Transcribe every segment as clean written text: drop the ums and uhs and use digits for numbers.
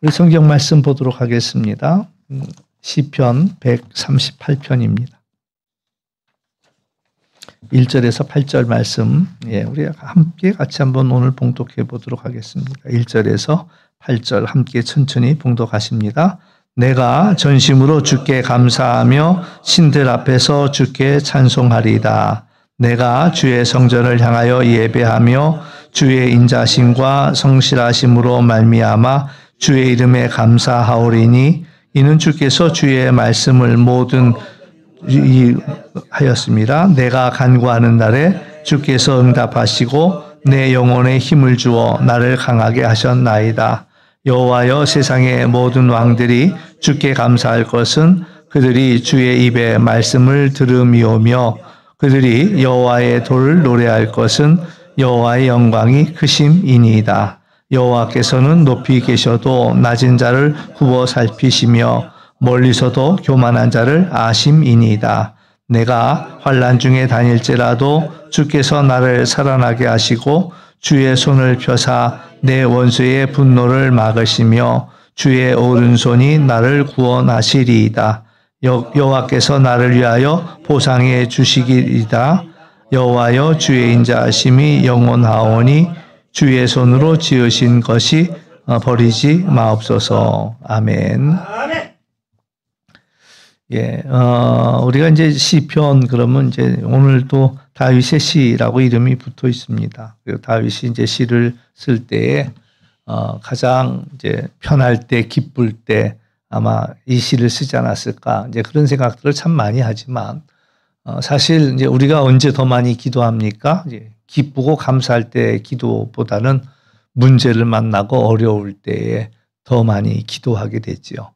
우리 성경 말씀 보도록 하겠습니다. 시편 138편입니다. 1절에서 8절 말씀, 우리 함께 같이 한번 오늘 봉독해 보도록 하겠습니다. 1절에서 8절 함께 천천히 봉독하십니다. 내가 전심으로 주께 감사하며 신들 앞에서 주께 찬송하리이다. 내가 주의 성전을 향하여 예배하며 주의 인자심과 성실하심으로 말미암아 주의 이름에 감사하오리니 이는 주께서 주의 말씀을 모든 하였습니다. 내가 간구하는 날에 주께서 응답하시고 내 영혼에 힘을 주어 나를 강하게 하셨나이다. 여호와여, 세상의 모든 왕들이 주께 감사할 것은 그들이 주의 입의 말씀을 들음이오며 그들이 여호와의 도를 노래할 것은 여호와의 영광이 크심이니이다. 여호와께서는 높이 계셔도 낮은 자를 굽어 살피시며 멀리서도 교만한 자를 아심이니이다. 내가 환난 중에 다닐지라도 주께서 나를 살아나게 하시고 주의 손을 펴사 내 원수의 분노를 막으시며 주의 오른손이 나를 구원하시리이다. 여호와께서 나를 위하여 보상해 주시리이다. 여호와여, 주의 인자하심이 영원하오니 주의 손으로 지으신 것이 버리지 마옵소서. 아멘. 우리가 이제 시편 그러면 이제 오늘도 다윗의 시라고 이름이 붙어 있습니다. 그리고 다윗이 이제 시를 쓸 때에 가장 이제 편할 때, 기쁠 때 아마 이 시를 쓰지 않았을까, 이제 그런 생각들을 참 많이 하지만 사실 이제 우리가 언제 더 많이 기도합니까? 이제 기쁘고 감사할 때 기도보다는 문제를 만나고 어려울 때에 더 많이 기도하게 되지요.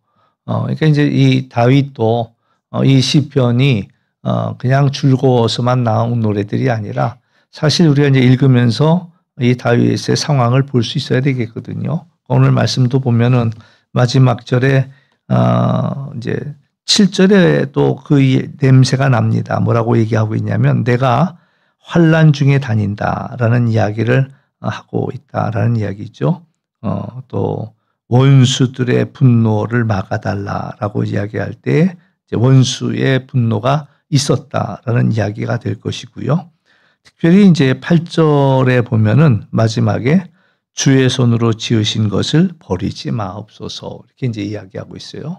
그러니까 이제 이 다윗도 이 시편이 그냥 즐거워서만 나온 노래들이 아니라 사실 우리가 이제 읽으면서 이 다윗의 상황을 볼 수 있어야 되겠거든요. 오늘 말씀도 보면은 마지막 절에 이제 7절에 또 그 냄새가 납니다. 뭐라고 얘기하고 있냐면 내가 환난 중에 다닌다라는 이야기를 하고 있다라는 이야기죠. 또 원수들의 분노를 막아달라라고 이야기할 때 이제 원수의 분노가 있었다라는 이야기가 될 것이고요. 특별히 이제 8절에 보면은 마지막에 주의 손으로 지으신 것을 버리지 마옵소서 이렇게 이제 이야기하고 있어요.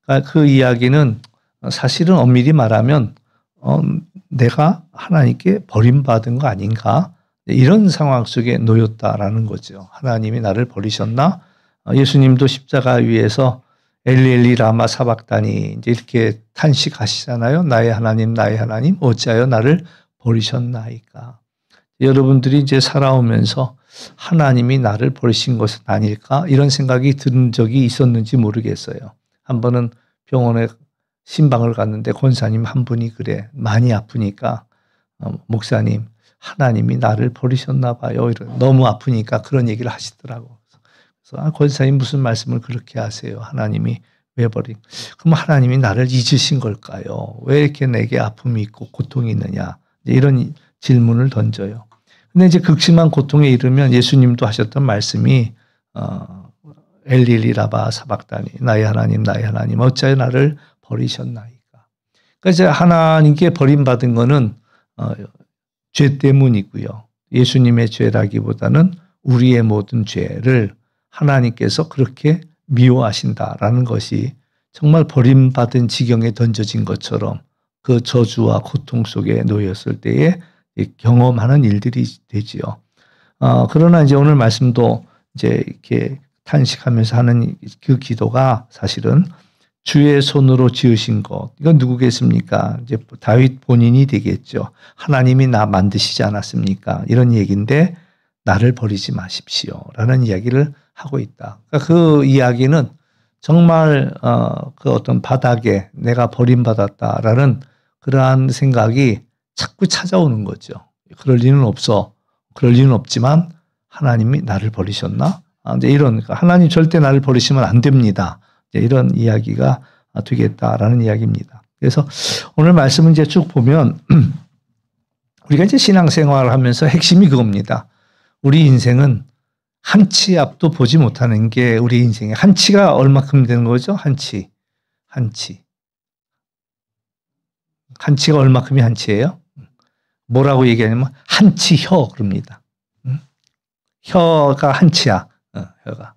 그러니까 그 이야기는 사실은 엄밀히 말하면 내가 하나님께 버림받은 거 아닌가, 이런 상황 속에 놓였다라는 거죠. 하나님이 나를 버리셨나? 예수님도 십자가 위에서 엘리 엘리 라마 사박다니 이제 이렇게 탄식하시잖아요. 나의 하나님 어찌하여 나를 버리셨나이까. 여러분들이 이제 살아오면서 하나님이 나를 버리신 것은 아닐까, 이런 생각이 든 적이 있었는지 모르겠어요. 한 번은 병원에 신방을 갔는데 권사님 한 분이 그래, 많이 아프니까 목사님 하나님이 나를 버리셨나 봐요. 너무 아프니까 그런 얘기를 하시더라고. 그래서 권사님 무슨 말씀을 그렇게 하세요? 하나님이 왜 버린? 그럼 하나님이 나를 잊으신 걸까요? 왜 이렇게 내게 아픔이 있고 고통이 있느냐? 이런 질문을 던져요. 근데 이제 극심한 고통에 이르면 예수님도 하셨던 말씀이 엘리리 라바 사박다니 나의 하나님 어찌하여 나를 버리셨나이까. 그러니까 이제 하나님께 버림받은 거는 죄 때문이고요. 예수님의 죄라기보다는 우리의 모든 죄를 하나님께서 그렇게 미워하신다라는 것이 정말 버림받은 지경에 던져진 것처럼 그 저주와 고통 속에 놓였을 때에 경험하는 일들이 되지요. 그러나 이제 오늘 말씀도 이제 이렇게 탄식하면서 하는 그 기도가 사실은 주의 손으로 지으신 것, 이건 누구겠습니까? 이제 다윗 본인이 되겠죠. 하나님이 나 만드시지 않았습니까? 이런 얘기인데 나를 버리지 마십시오라는 이야기를 하고 있다. 그러니까 그 이야기는 정말 그 어떤 바닥에 내가 버림받았다라는 그러한 생각이 자꾸 찾아오는 거죠. 그럴 리는 없어. 그럴 리는 없지만 하나님이 나를 버리셨나? 이제 이런, 하나님 절대 나를 버리시면 안 됩니다. 이제 이런 이야기가 되겠다라는 이야기입니다. 그래서 오늘 말씀을 이제 쭉 보면 우리가 이제 신앙생활을 하면서 핵심이 그겁니다. 우리 인생은 한 치 앞도 보지 못하는 게 우리 인생에 한 치가 얼마큼 되는 거죠? 한 치. 한 치. 한 치가 얼마큼이 한 치예요? 뭐라고 얘기하냐면 한 치 혀 그럽니다. 혀가 한 치야. 혀가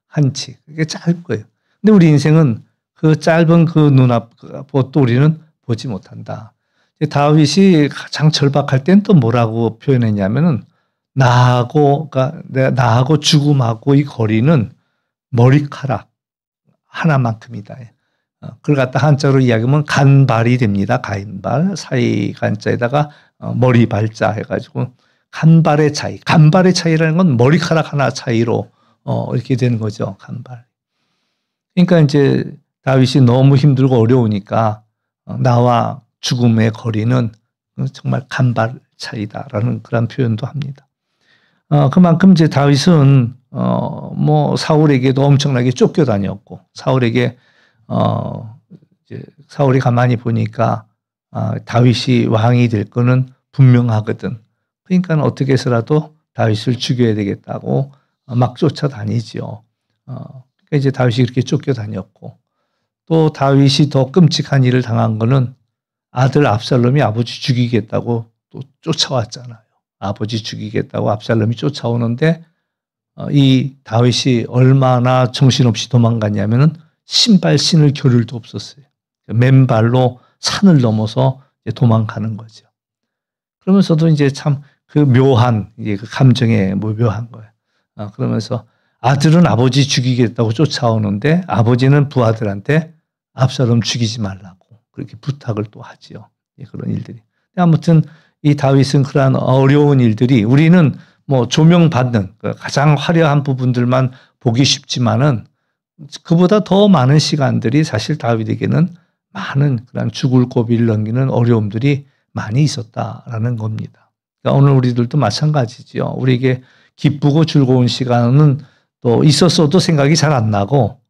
한 치. 그게 짧은 거예요. 근데 우리 인생은 그 짧은 그 눈앞도 우리는 보지 못한다. 다윗이 가장 절박할 땐 또 뭐라고 표현했냐면은 나하고 죽음하고 이 거리는 머리카락 하나만큼이다. 그걸 갖다 한자로 이야기하면 간발이 됩니다. 간발 사이 간자에다가 머리 발자 해가지고 간발의 차이. 간발의 차이라는 건 머리카락 하나 차이로 이렇게 되는 거죠. 간발. 그러니까 이제 다윗이 너무 힘들고 어려우니까 나와 죽음의 거리는 정말 간발 차이다라는 그런 표현도 합니다. 그만큼 이제 다윗은 뭐 사울에게도 엄청나게 쫓겨다녔고 사울에게 이제 사울이 가만히 보니까 다윗이 왕이 될 거는 분명하거든. 그러니까 어떻게 해서라도 다윗을 죽여야 되겠다고 막 쫓아다니죠. 그러니까 이제 다윗이 그렇게 쫓겨다녔고 또 다윗이 더 끔찍한 일을 당한 거는 아들 압살롬이 아버지 죽이겠다고 또 쫓아왔잖아요. 아버지 죽이겠다고 압살롬이 쫓아오는데 이 다윗이 얼마나 정신없이 도망갔냐면은 신발 신을 겨를도 없었어요. 맨발로 산을 넘어서 도망가는 거죠. 그러면서도 이제 참 그 묘한 이게 그 감정에 묘한 거예요. 그러면서 아들은 아버지 죽이겠다고 쫓아오는데 아버지는 부하들한테 압살롬 죽이지 말라고 그렇게 부탁을 또 하지요. 그런 일들이. 아무튼 이 다윗은 그러한 어려운 일들이 우리는 뭐 조명받는 가장 화려한 부분들만 보기 쉽지만은 그보다 더 많은 시간들이 사실 다윗에게는 많은 그런 죽을 고비를 넘기는 어려움들이 많이 있었다라는 겁니다. 그러니까 오늘 우리들도 마찬가지죠. 우리에게 기쁘고 즐거운 시간은 또 있었어도 생각이 잘 안 나고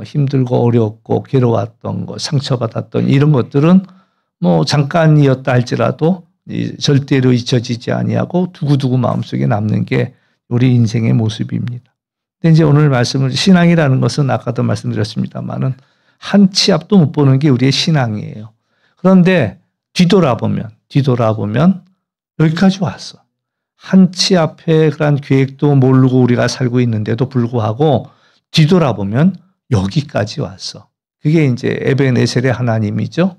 힘들고 어렵고 괴로웠던 것, 상처받았던 이런 것들은 뭐 잠깐이었다 할지라도 절대로 잊혀지지 아니하고 두고두고 마음속에 남는 게 우리 인생의 모습입니다. 근데 이제 오늘 말씀을 신앙이라는 것은 아까도 말씀드렸습니다만은 한 치 앞도 못 보는 게 우리의 신앙이에요. 그런데 뒤돌아보면 여기까지 왔어. 한 치 앞에 그런 계획도 모르고 우리가 살고 있는데도 불구하고 뒤돌아보면 여기까지 왔어. 그게 이제 에베네셀의 하나님이죠.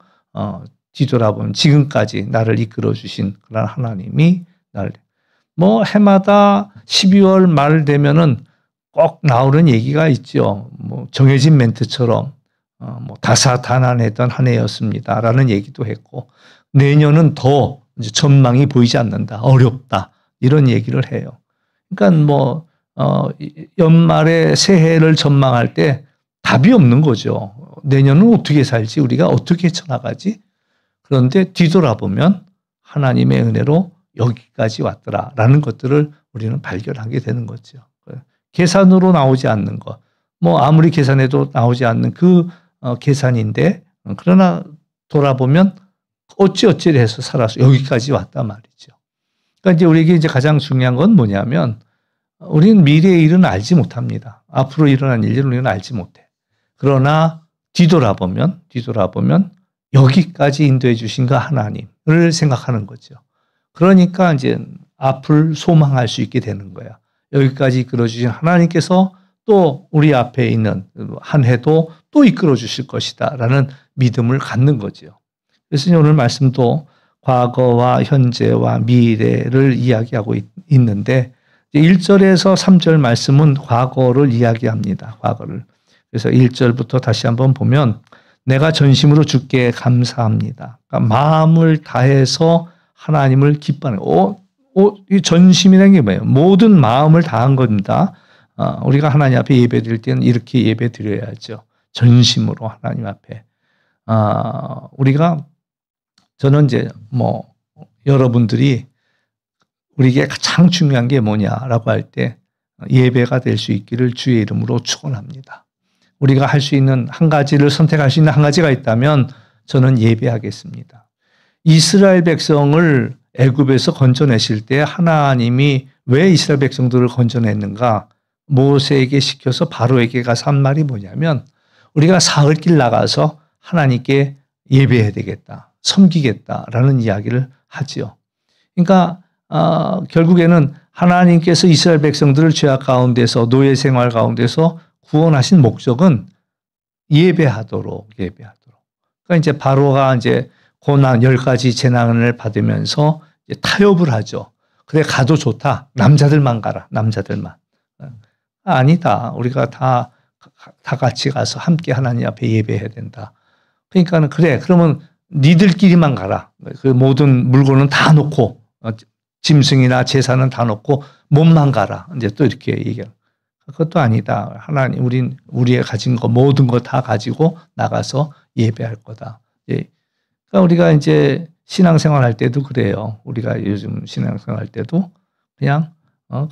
뒤돌아보면 지금까지 나를 이끌어 주신 그런 하나님이 나를 뭐 해마다 12월 말 되면은 꼭 나오는 얘기가 있죠. 뭐 정해진 멘트처럼 뭐 다사다난했던 한 해였습니다라는 얘기도 했고 내년은 더 이제 전망이 보이지 않는다. 어렵다. 이런 얘기를 해요. 그러니까 뭐 연말에 새해를 전망할 때 답이 없는 거죠. 내년은 어떻게 살지? 우리가 어떻게 쳐나가지? 그런데 뒤돌아보면 하나님의 은혜로 여기까지 왔더라라는 것들을 우리는 발견하게 되는 거죠. 계산으로 나오지 않는 것. 뭐 아무리 계산해도 나오지 않는 그 계산인데 그러나 돌아보면 어찌어찌 해서 살아서 여기까지 왔단 말이죠. 그러니까 이제 우리에게 이제 가장 중요한 건 뭐냐면 우리는 미래의 일은 알지 못합니다. 앞으로 일어난 일을 우리는 알지 못해. 그러나 뒤돌아보면 여기까지 인도해 주신 그 하나님을 생각하는 거죠. 그러니까 이제 앞을 소망할 수 있게 되는 거야. 여기까지 이끌어 주신 하나님께서 또 우리 앞에 있는 한 해도 또 이끌어 주실 것이다라는 믿음을 갖는 거죠. 그래서 오늘 말씀도 과거와 현재와 미래를 이야기하고 있는데 1절에서 3절 말씀은 과거를 이야기합니다. 과거를. 그래서 1절부터 다시 한번 보면 내가 전심으로 주께 감사합니다. 그러니까 마음을 다해서 하나님을 기뻐하는 이 전심이라는 게 뭐예요? 모든 마음을 다한 겁니다. 우리가 하나님 앞에 예배 드릴 때는 이렇게 예배 드려야죠. 전심으로 하나님 앞에. 저는 이제 뭐 여러분들이 우리에게 가장 중요한 게 뭐냐라고 할 때 예배가 될 수 있기를 주의 이름으로 축원합니다. 우리가 할 수 있는 한 가지를 선택할 수 있는 한 가지가 있다면 저는 예배하겠습니다. 이스라엘 백성을 애굽에서 건져내실 때 하나님이 왜 이스라엘 백성들을 건져냈는가? 모세에게 시켜서 바로에게 가서 한 말이 뭐냐면 우리가 사흘길 나가서 하나님께 예배해야 되겠다. 섬기겠다라는 이야기를 하지요. 그러니까 결국에는 하나님께서 이스라엘 백성들을 죄악 가운데서 노예 생활 가운데서 구원하신 목적은 예배하도록. 그러니까 이제 바로가 이제 고난 10가지 재난을 받으면서 이제 타협을 하죠. 그래 가도 좋다. 남자들만 가라. 남자들만. 아니다. 우리가 다 같이 가서 함께 하나님 앞에 예배해야 된다. 그러니까는 그래. 그러면 니들끼리만 가라. 그 모든 물건은 다 놓고 짐승이나 제사는 다 놓고 몸만 가라. 이제 또 이렇게 얘기해요. 그것도 아니다. 하나님, 우리의 가진 거 모든 거 다 가지고 나가서 예배할 거다. 예. 그러니까 우리가 이제 신앙생활 할 때도 그래요. 우리가 요즘 신앙생활 할 때도 그냥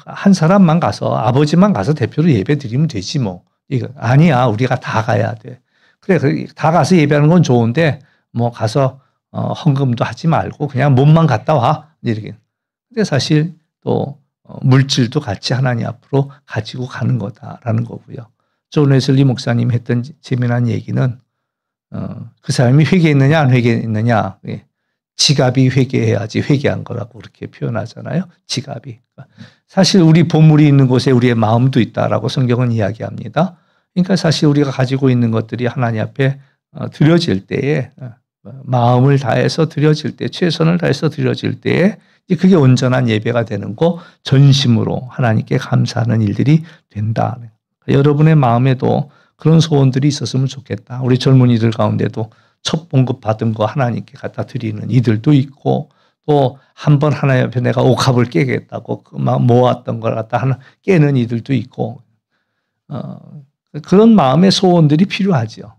한 사람만 가서 아버지만 가서 대표로 예배 드리면 되지 뭐. 이거 아니야. 우리가 다 가야 돼. 그래, 다 가서 예배하는 건 좋은데 뭐 가서 헌금도 하지 말고 그냥 몸만 갔다 와. 이렇게. 근데 사실 또 물질도 같이 하나님 앞으로 가지고 가는 거다라는 거고요. 존 웨슬리 목사님 했던 재미난 얘기는 그 사람이 회개했느냐 안 회개했느냐. 지갑이 회개해야지 회개한 거라고 그렇게 표현하잖아요. 지갑이. 사실 우리 보물이 있는 곳에 우리의 마음도 있다라고 성경은 이야기합니다. 그러니까 사실 우리가 가지고 있는 것들이 하나님 앞에 드려질 때에 마음을 다해서 드려질 때 최선을 다해서 드려질 때에 그게 온전한 예배가 되는 거 전심으로 하나님께 감사하는 일들이 된다. 여러분의 마음에도 그런 소원들이 있었으면 좋겠다. 우리 젊은이들 가운데도 첫 봉급 받은 거 하나님께 갖다 드리는 이들도 있고 또 한 번 하나님 앞에 내가 옥합을 깨겠다고 막 모았던 걸 갖다 하나 깨는 이들도 있고 그런 마음의 소원들이 필요하죠.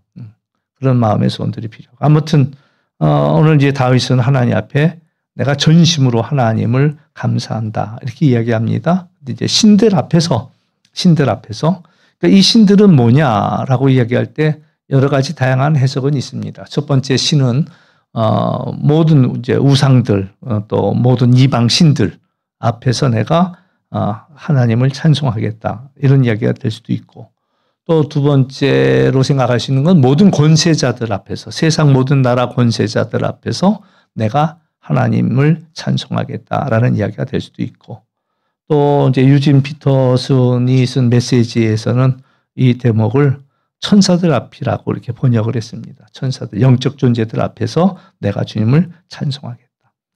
그런 마음의 소원들이 필요하고 아무튼 오늘 이제 다윗은 하나님 앞에 내가 전심으로 하나님을 감사한다 이렇게 이야기합니다. 이제 신들 앞에서 그러니까 이 신들은 뭐냐라고 이야기할 때 여러 가지 다양한 해석은 있습니다. 첫 번째 신은 모든 이제 우상들 또 모든 이방 신들 앞에서 내가 하나님을 찬송하겠다 이런 이야기가 될 수도 있고 또 두 번째로 생각할 수 있는 건 모든 권세자들 앞에서 세상 모든 나라 권세자들 앞에서 내가 하나님을 찬송하겠다라는 이야기가 될 수도 있고 또 이제 유진 피터슨이 쓴 메시지에서는 이 대목을 천사들 앞이라고 이렇게 번역을 했습니다. 천사들, 영적 존재들 앞에서 내가 주님을 찬송하겠다.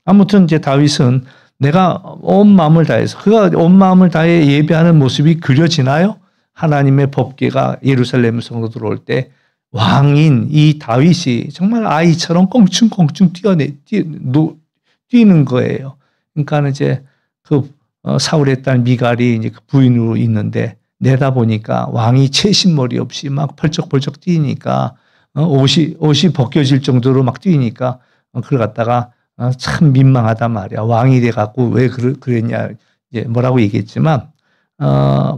아무튼 이제 다윗은 내가 온 마음을 다해서 그가 온 마음을 다해 예배하는 모습이 그려지나요? 하나님의 법궤가 예루살렘 성으로 들어올 때 왕인 이 다윗이 정말 아이처럼 껑충껑충 뛰는 거예요. 그러니까 이제 그 사울의 딸 미갈이 이제 그 부인으로 있는데 내다보니까 왕이 채신머리 없이 막 펄쩍펄쩍 뛰니까 옷이 벗겨질 정도로 막 뛰니까 그걸 갖다가 참 민망하단 말이야. 왕이 돼갖고 왜 그랬냐 이제 뭐라고 얘기했지만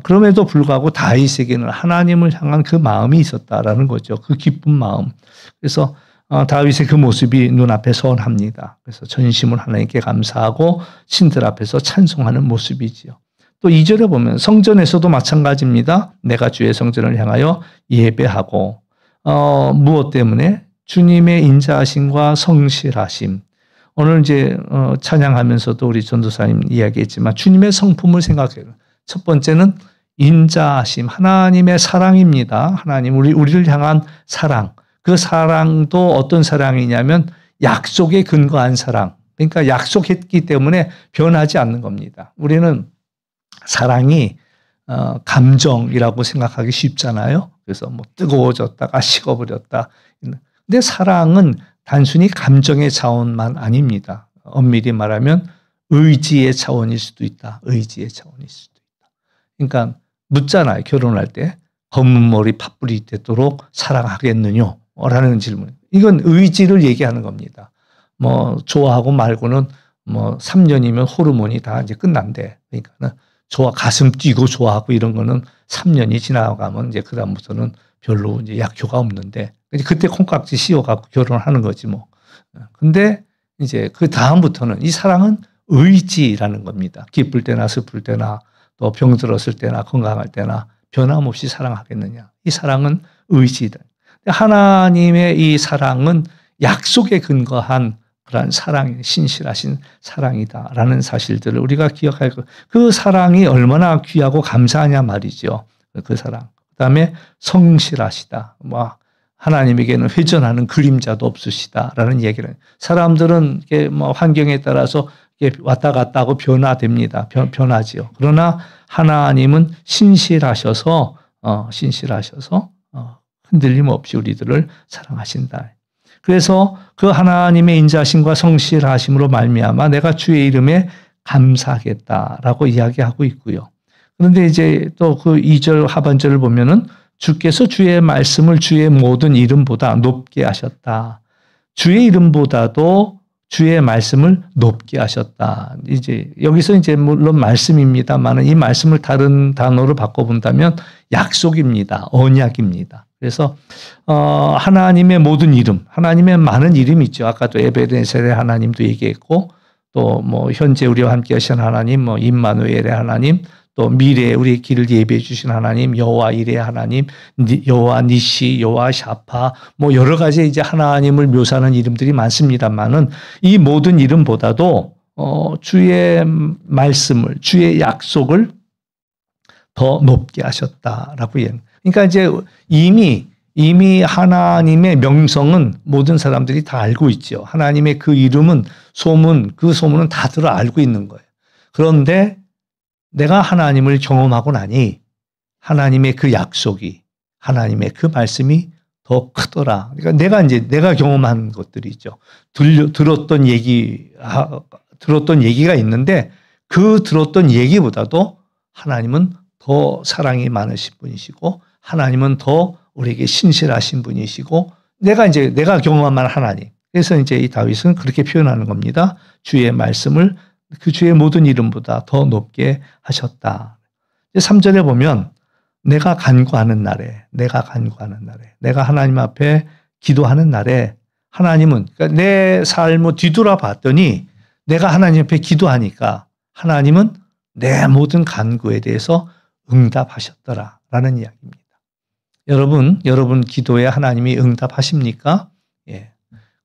그럼에도 불구하고 다윗에게는 하나님을 향한 그 마음이 있었다라는 거죠. 그 기쁜 마음. 그래서 다윗의 그 모습이 눈앞에 선합니다. 그래서 전심을 하나님께 감사하고 신들 앞에서 찬송하는 모습이지요. 또 2절에 보면 성전에서도 마찬가지입니다. 내가 주의 성전을 향하여 예배하고 무엇 때문에? 주님의 인자하심과 성실하심. 오늘 이제 찬양하면서도 우리 전도사님 이야기했지만 주님의 성품을 생각해요. 첫 번째는 인자하심, 하나님의 사랑입니다. 하나님 우리를 향한 사랑. 그 사랑도 어떤 사랑이냐면 약속에 근거한 사랑. 그러니까 약속했기 때문에 변하지 않는 겁니다. 우리는 사랑이 감정이라고 생각하기 쉽잖아요. 그래서 뭐 뜨거워졌다가 식어버렸다. 근데 사랑은 단순히 감정의 차원만 아닙니다. 엄밀히 말하면 의지의 차원일 수도 있다. 의지의 차원일 수도 있다. 그러니까 묻잖아요. 결혼할 때 검은 머리 팥불이 되도록 사랑하겠느냐? 라는 질문. 이건 의지를 얘기하는 겁니다. 뭐 좋아하고 말고는 뭐 3년이면 호르몬이 다 이제 끝난대. 그러니까는 가슴 뛰고 좋아하고 이런 거는 3년이 지나가면 이제 그다음부터는 별로 이제 약효가 없는데 그때 콩깍지 씌워갖고 결혼하는 거지 뭐. 근데 이제 그 다음부터는 이 사랑은 의지라는 겁니다. 기쁠 때나 슬플 때나 또 병들었을 때나 건강할 때나 변함없이 사랑하겠느냐. 이 사랑은 의지다. 하나님의 이 사랑은 약속에 근거한 그러한 사랑, 신실하신 사랑이다라는 사실들을 우리가 기억할 것. 그 사랑이 얼마나 귀하고 감사하냐 말이죠. 그 사랑. 그다음에 성실하시다. 뭐 하나님에게는 회전하는 그림자도 없으시다라는 얘기를. 사람들은 이게 뭐 환경에 따라서 이게 왔다 갔다 하고 변화됩니다. 변하지요. 그러나 하나님은 신실하셔서 흔들림 없이 우리들을 사랑하신다. 그래서 그 하나님의 인자심과 성실하심으로 말미암아 내가 주의 이름에 감사하겠다라고 이야기하고 있고요. 그런데 이제 또 그 2절 하반절을 보면은 주께서 주의 말씀을 주의 모든 이름보다 높게 하셨다. 주의 이름보다도 주의 말씀을 높게 하셨다. 이제 여기서 이제 물론 말씀입니다만 이 말씀을 다른 단어로 바꿔본다면 약속입니다. 언약입니다. 그래서 하나님의 모든 이름, 하나님의 많은 이름이 있죠. 아까도 에베네셀의 하나님도 얘기했고 또 뭐 현재 우리와 함께 하신 하나님, 뭐 임마누엘의 하나님, 또 미래에 우리의 길을 예비해 주신 하나님, 여호와 이레 하나님, 여호와 니시, 여호와 샤파, 뭐 여러 가지 이제 하나님을 묘사하는 이름들이 많습니다만은 이 모든 이름보다도 주의 말씀을, 주의 약속을 더 높게 하셨다라고 얘기합니다. 그러니까 이제 이미 하나님의 명성은 모든 사람들이 다 알고 있죠. 하나님의 그 이름은 그 소문은 다들 알고 있는 거예요. 그런데 내가 하나님을 경험하고 나니 하나님의 그 약속이, 하나님의 그 말씀이 더 크더라. 그러니까 내가 경험한 것들이 있죠. 들었던 얘기가 있는데 그 들었던 얘기보다도 하나님은 더 사랑이 많으신 분이시고 하나님은 더 우리에게 신실하신 분이시고 내가 경험한 하나님. 그래서 이제 이 다윗은 그렇게 표현하는 겁니다. 주의 말씀을 그 주의 모든 이름보다 더 높게 하셨다. 3절에 보면 내가 간구하는 날에 내가 하나님 앞에 기도하는 날에 하나님은 그러니까 내 삶을 뒤돌아 봤더니 내가 하나님 앞에 기도하니까 하나님은 내 모든 간구에 대해서 응답하셨더라라는 이야기입니다. 여러분 기도에 하나님이 응답하십니까? 예.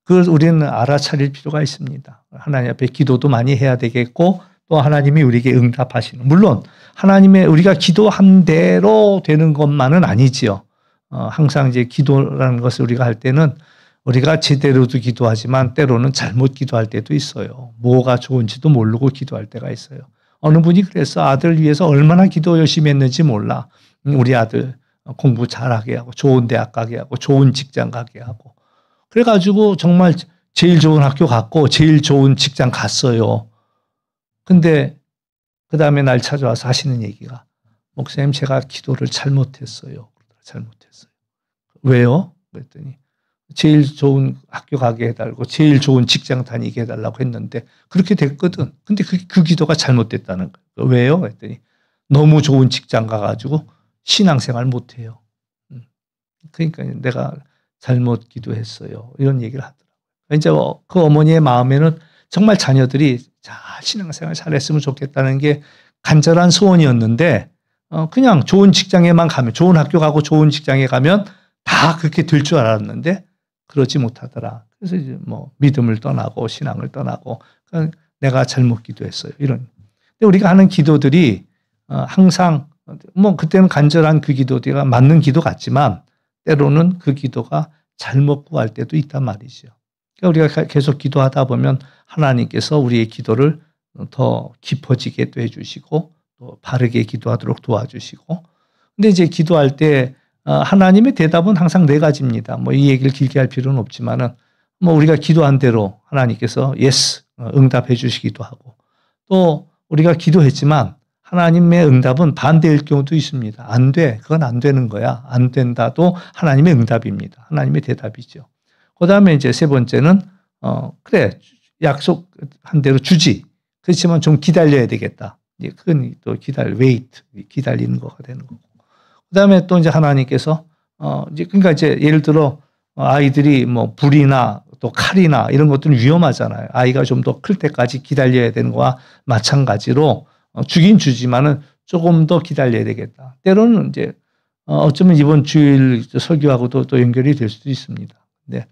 그걸 우리는 알아차릴 필요가 있습니다. 하나님 앞에 기도도 많이 해야 되겠고 또 하나님이 우리에게 응답하시는. 물론 하나님의 우리가 기도한 대로 되는 것만은 아니지요. 항상 이제 기도라는 것을 우리가 할 때는 우리가 제대로도 기도하지만 때로는 잘못 기도할 때도 있어요. 뭐가 좋은지도 모르고 기도할 때가 있어요. 어느 분이 그래서 아들 위해서 얼마나 기도 열심히 했는지 몰라. 우리 아들 공부 잘하게 하고 좋은 대학 가게 하고 좋은 직장 가게 하고 그래가지고 정말 제일 좋은 학교 갔고 제일 좋은 직장 갔어요. 근데 그 다음에 날 찾아와서 하시는 얘기가 목사님 제가 기도를 잘못했어요. 왜요? 그랬더니 제일 좋은 학교 가게 해달라고 제일 좋은 직장 다니게 해달라고 했는데 그렇게 됐거든. 근데 그 기도가 잘못됐다는 거예요. 왜요? 그랬더니 너무 좋은 직장 가가지고 신앙생활 못해요. 그러니까 내가 잘못 기도했어요. 이런 얘기를 하더라고요. 이제 그 어머니의 마음에는 정말 자녀들이 잘 신앙생활 잘했으면 좋겠다는 게 간절한 소원이었는데 그냥 좋은 직장에만 가면 좋은 학교 가고 좋은 직장에 가면 다 그렇게 될 줄 알았는데 그러지 못하더라. 그래서 이제 뭐 믿음을 떠나고 신앙을 떠나고 내가 잘못 기도했어요. 이런. 근데 우리가 하는 기도들이 항상 뭐 그때는 간절한 그 기도가 맞는 기도 같지만 때로는 그 기도가 잘못 구할 때도 있단 말이죠. 그러니까 우리가 계속 기도하다 보면 하나님께서 우리의 기도를 더 깊어지게 또 해주시고 또 바르게 기도하도록 도와주시고. 근데 이제 기도할 때 하나님의 대답은 항상 네 가지입니다. 뭐 이 얘기를 길게 할 필요는 없지만은 뭐 우리가 기도한 대로 하나님께서 예스 응답해 주시기도 하고 또 우리가 기도했지만 하나님의 응답은 반대일 경우도 있습니다. 안 돼. 그건 안 되는 거야. 안 된다도 하나님의 응답입니다. 하나님의 대답이죠. 그 다음에 이제 세 번째는, 그래. 약속한 대로 주지. 그렇지만 좀 기다려야 되겠다. 그건 또 wait. 기다리는 거가 되는 거고. 그 다음에 또 이제 하나님께서, 그러니까 이제 예를 들어 아이들이 뭐 불이나 또 칼이나 이런 것들은 위험하잖아요. 아이가 좀 더 클 때까지 기다려야 되는 거와 마찬가지로 주긴 주지만은 조금 더 기다려야 되겠다. 때로는 이제 어쩌면 이번 주일 설교하고도 또 연결이 될 수도 있습니다. 근데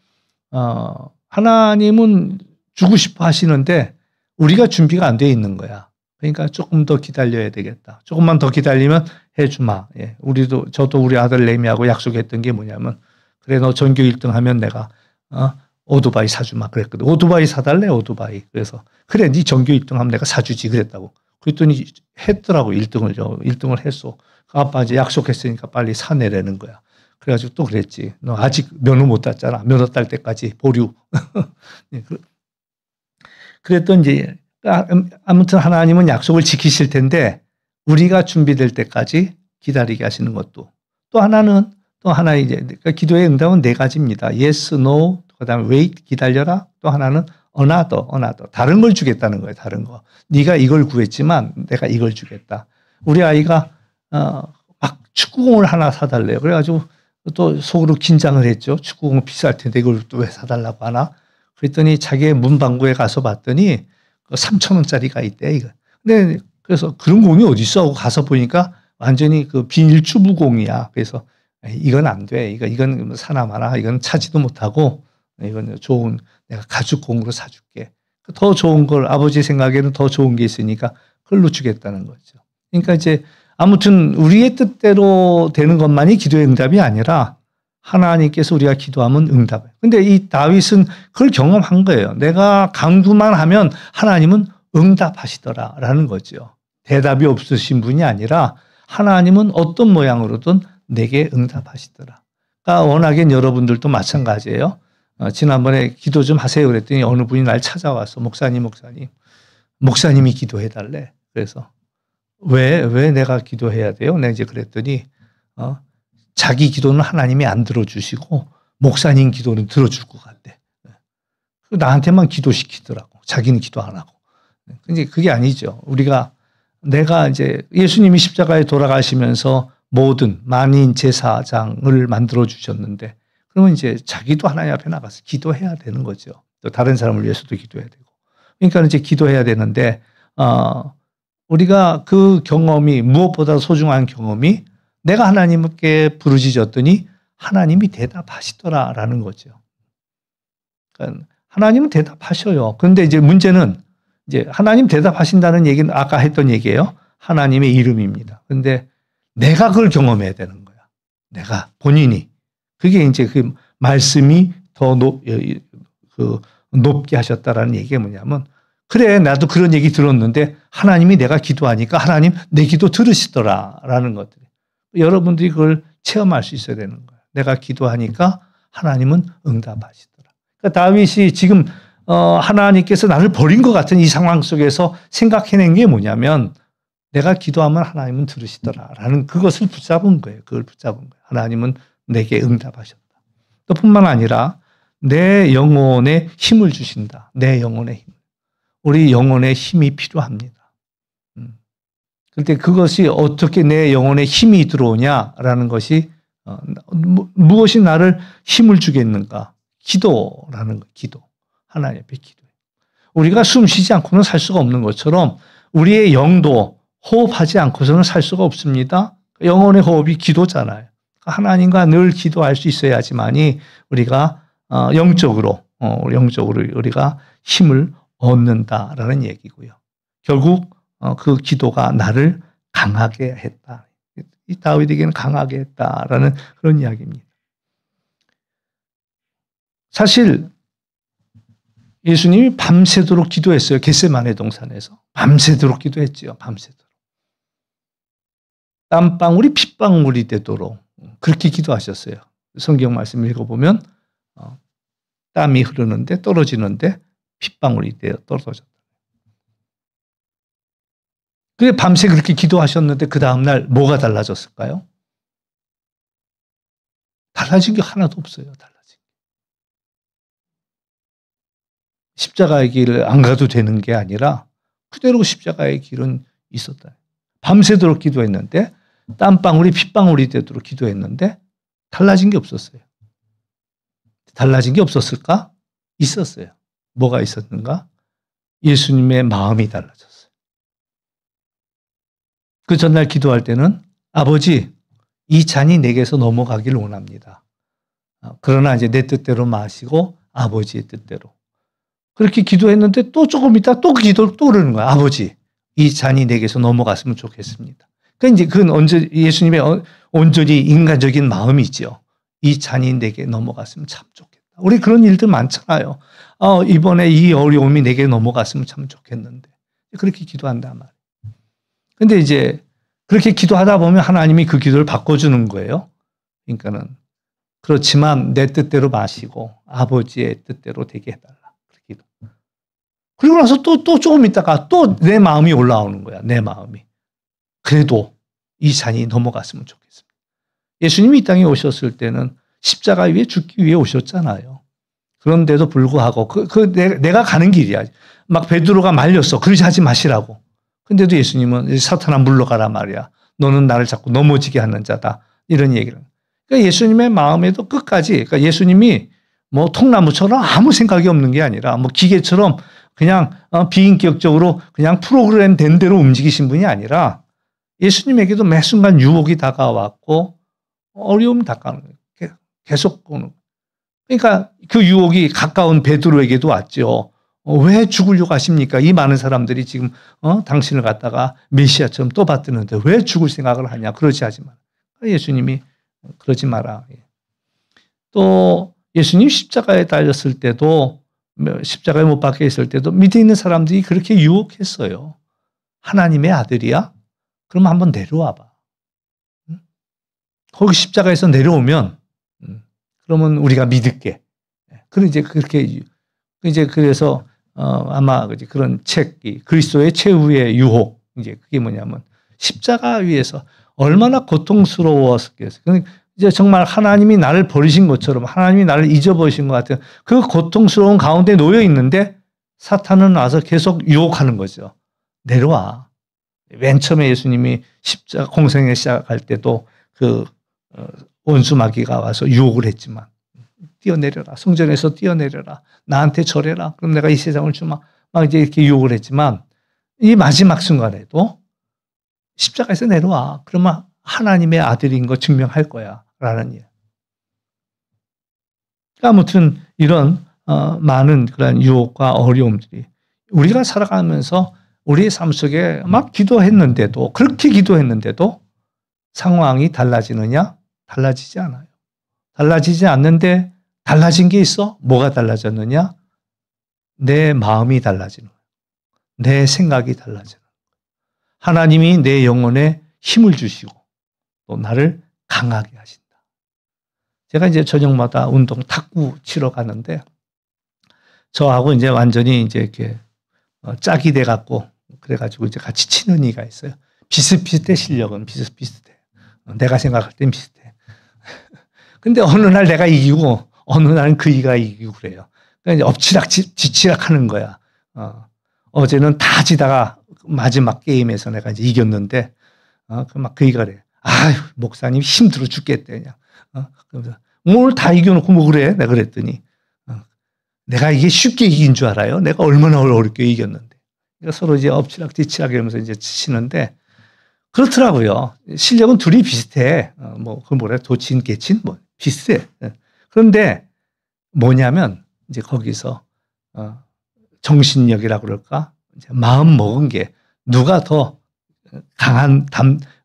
하나님은 주고 싶어 하시는데 우리가 준비가 안 돼 있는 거야. 그러니까 조금 더 기다려야 되겠다. 조금만 더 기다리면 해주마. 예. 저도 우리 아들 레미하고 약속했던 게 뭐냐면, 그래, 너 전교 1등 하면 내가, 오토바이 사주마. 그랬거든. 오토바이 사달래, 오토바이. 그래서, 그래, 네 전교 1등 하면 내가 사주지. 그랬다고. 그랬더니 했더라고, 1등을 했어. 아빠 이제 약속했으니까 빨리 사내라는 거야. 그래가지고 또 그랬지. 너 아직 면허 못 땄잖아. 면허 딸 때까지 보류. 예. 그랬더니 이제, 아무튼 하나님은 약속을 지키실 텐데 우리가 준비될 때까지 기다리게 하시는 것도, 또 하나 이제 그러니까 기도의 응답은 네 가지입니다. Yes, No, 그다음에 wait, 기다려라. 또 하나는 another. 다른 걸 주겠다는 거예요. 다른 거. 네가 이걸 구했지만 내가 이걸 주겠다. 우리 아이가 막 축구공을 하나 사달래요. 그래가지고 또 속으로 긴장을 했죠. 축구공 비쌀 텐데 이걸 또 왜 사달라고 하나? 그랬더니 자기의 문방구에 가서 봤더니 3,000원짜리가 있대, 이거. 근데 그래서 그런 공이 어디 있어 하고 가서 보니까 완전히 그 비닐 튜브공이야. 그래서 이건 안 돼. 이건 사나 마나. 이건 차지도 못하고 이건 좋은 내가 가죽공으로 사줄게. 더 좋은 걸 아버지 생각에는 더 좋은 게 있으니까 그걸로 주겠다는 거죠. 그러니까 이제 아무튼 우리의 뜻대로 되는 것만이 기도의 응답이 아니라 하나님께서 우리가 기도하면 응답해요. 근데 이 다윗은 그걸 경험한 거예요. 내가 간구만 하면 하나님은 응답하시더라라는 거죠. 대답이 없으신 분이 아니라 하나님은 어떤 모양으로든 내게 응답하시더라. 그러니까 워낙에 여러분들도 마찬가지예요. 지난번에 기도 좀 하세요 그랬더니 어느 분이 날 찾아와서 목사님이 기도해달래. 그래서 왜 내가 기도해야 돼요? 내가 이제 그랬더니 자기 기도는 하나님이 안 들어주시고 목사님 기도는 들어줄 것 같대. 나한테만 기도시키더라고. 자기는 기도 안 하고. 근데 그게 아니죠. 내가 이제 예수님이 십자가에 돌아가시면서 모든 만인 제사장을 만들어 주셨는데, 그러면 이제 자기도 하나님 앞에 나가서 기도해야 되는 거죠. 또 다른 사람을 위해서도 기도해야 되고. 그러니까 이제 기도해야 되는데, 우리가 그 경험이 무엇보다 소중한 경험이 내가 하나님께 부르짖었더니 하나님이 대답하시더라라는 거죠. 그러니까 하나님은 대답하셔요. 그런데 이제 문제는 이제 하나님 대답하신다는 얘기는 아까 했던 얘기예요. 하나님의 이름입니다. 그런데 내가 그걸 경험해야 되는 거야. 내가 본인이. 그게 이제 그 말씀이 더 높게 하셨다라는 얘기가 뭐냐면, 그래, 나도 그런 얘기 들었는데 하나님이 내가 기도하니까 하나님 내 기도 들으시더라라는 것들. 여러분들이 그걸 체험할 수 있어야 되는 거예요. 내가 기도하니까 하나님은 응답하시더라. 그러니까 다윗이 지금 하나님께서 나를 버린 것 같은 이 상황 속에서 생각해낸 게 뭐냐면, 내가 기도하면 하나님은 들으시더라라는 그것을 붙잡은 거예요. 그걸 붙잡은 거예요. 하나님은 내게 응답하셨다. 또 뿐만 아니라 내 영혼에 힘을 주신다. 내 영혼에 힘. 우리 영혼에 힘이 필요합니다. 그런데 그것이 어떻게 내 영혼에 힘이 들어오냐라는 것이 무엇이 나를 힘을 주겠는가? 기도라는 거. 기도. 하나님 앞에 기도해. 우리가 숨 쉬지 않고는 살 수가 없는 것처럼 우리의 영도 호흡하지 않고서는 살 수가 없습니다. 영혼의 호흡이 기도잖아요. 하나님과 늘 기도할 수 있어야지만이 우리가 영적으로 우리가 힘을 얻는다라는 얘기고요. 결국 그 기도가 나를 강하게 했다. 이 다윗에게는 강하게 했다라는 그런 이야기입니다. 사실 예수님이 밤새도록 기도했어요. 겟세마네 동산에서. 밤새도록 기도했지요. 밤새도록. 땀방울이 핏방울이 되도록 그렇게 기도하셨어요. 성경 말씀 읽어보면 땀이 흐르는데 떨어지는데 핏방울이 되어 떨어졌다. 그게 밤새 그렇게 기도하셨는데 그 다음날 뭐가 달라졌을까요? 달라진 게 하나도 없어요. 달라진 게. 십자가의 길을 안 가도 되는 게 아니라 그대로 십자가의 길은 있었다. 밤새도록 기도했는데 땀방울이 핏방울이 되도록 기도했는데 달라진 게 없었어요. 달라진 게 없었을까? 있었어요. 뭐가 있었는가? 예수님의 마음이 달라졌어요. 그 전날 기도할 때는 아버지, 이 잔이 내게서 넘어가길 원합니다. 그러나 이제 내 뜻대로 마시고 아버지의 뜻대로. 그렇게 기도했는데 또 조금 있다 또 기도를 또 그러는 거야. 아버지, 이 잔이 내게서 넘어갔으면 좋겠습니다. 그러니까 이제 그건 예수님의 온전히 인간적인 마음이죠. 이 잔이 내게 넘어갔으면 참 좋겠다. 우리 그런 일들 많잖아요. 이번에 이 어려움이 내게 넘어갔으면 참 좋겠는데. 그렇게 기도한단 말이에요. 근데 이제 그렇게 기도하다 보면 하나님이 그 기도를 바꿔주는 거예요. 그러니까는 그렇지만 내 뜻대로 마시고 아버지의 뜻대로 되게 해달라. 기도. 그리고 나서 또 조금 있다가 또 내 마음이 올라오는 거야. 내 마음이. 그래도 이 잔이 넘어갔으면 좋겠습니다. 예수님이 이 땅에 오셨을 때는 십자가 위에 죽기 위해 오셨잖아요. 그런데도 불구하고 내가 가는 길이야. 막 베드로가 말렸어. 그러지 하지 마시라고. 근데도 예수님은 사탄아 물러가라 말이야. 너는 나를 자꾸 넘어지게 하는 자다. 이런 얘기를. 그러니까 예수님의 마음에도 끝까지, 그러니까 예수님이 뭐 통나무처럼 아무 생각이 없는 게 아니라 뭐 기계처럼 그냥 비인격적으로 그냥 프로그램 된 대로 움직이신 분이 아니라 예수님에게도 매 순간 유혹이 다가왔고 어려움이 다가오는 거예요. 계속 오는. 그러니까 그 유혹이 가까운 베드로에게도 왔죠. 왜 죽으려고 하십니까? 이 많은 사람들이 지금 당신을 갖다가 메시아처럼 또 받드는데 왜 죽을 생각을 하냐? 그러지 하지 마라. 예수님이 그러지 마라. 또 예수님 십자가에 달렸을 때도 십자가에 못 박혀 있을 때도 밑에 있는 사람들이 그렇게 유혹했어요. 하나님의 아들이야? 그럼 한번 내려와 봐. 거기 십자가에서 내려오면 그러면 우리가 믿을게. 그럼 이제 그렇게 이제 그래서 아마 그런 책이 그리스도의 최후의 유혹 이제 그게 뭐냐면 십자가 위에서 얼마나 고통스러웠겠어요. 이제 정말 하나님이 나를 버리신 것처럼 하나님이 나를 잊어버리신 것 같은 그 고통스러운 가운데 놓여 있는데 사탄은 와서 계속 유혹하는 거죠. 내려와. 맨 처음에 예수님이 십자가 공생에 시작할 때도 그 원수 마귀가 와서 유혹을 했지만 뛰어내려라. 성전에서 뛰어내려라. 나한테 절해라. 그럼 내가 이 세상을 주마. 막 이제 이렇게 유혹을 했지만 이 마지막 순간에도 십자가에서 내려와. 그러면 하나님의 아들인 거 증명할 거야. 라는 예. 아무튼 이런 많은 그런 유혹과 어려움들이 우리가 살아가면서 우리의 삶 속에 막 기도했는데도 그렇게 기도했는데도 상황이 달라지느냐? 달라지지 않아요. 달라지지 않는데 달라진 게 있어? 뭐가 달라졌느냐? 내 마음이 달라지는 거예요. 내 생각이 달라지는 거예요. 하나님이 내 영혼에 힘을 주시고 또 나를 강하게 하신다. 제가 이제 저녁마다 운동 탁구 치러 가는데 저하고 이제 완전히 이제 이렇게 짝이 돼 갖고 그래가지고 이제 같이 치는 이가 있어요. 비슷비슷해 실력은 비슷비슷해. 내가 생각할 땐 비슷해. 근데 어느 날 내가 이기고 어느 날은 그 이가 이기고 그래요. 그러니까 이제 엎치락 뒤치락 하는 거야. 어제는 다 지다가 마지막 게임에서 내가 이제 이겼는데 그 이가 그래. 아유 목사님 힘들어 죽겠대 그냥. 그러면서 오늘 다 이겨놓고 뭐 그래? 내가 그랬더니 내가 이게 쉽게 이긴 줄 알아요? 내가 얼마나 어렵게 이겼는데. 그러니까 서로 이제 엎치락 뒤치락 이러면서 이제 치는데 그렇더라고요. 실력은 둘이 비슷해. 뭐 그 뭐래 도친 개친 뭐 비슷해. 그런데 뭐냐면 이제 거기서 정신력이라고 그럴까? 이제 마음 먹은 게 누가 더 강한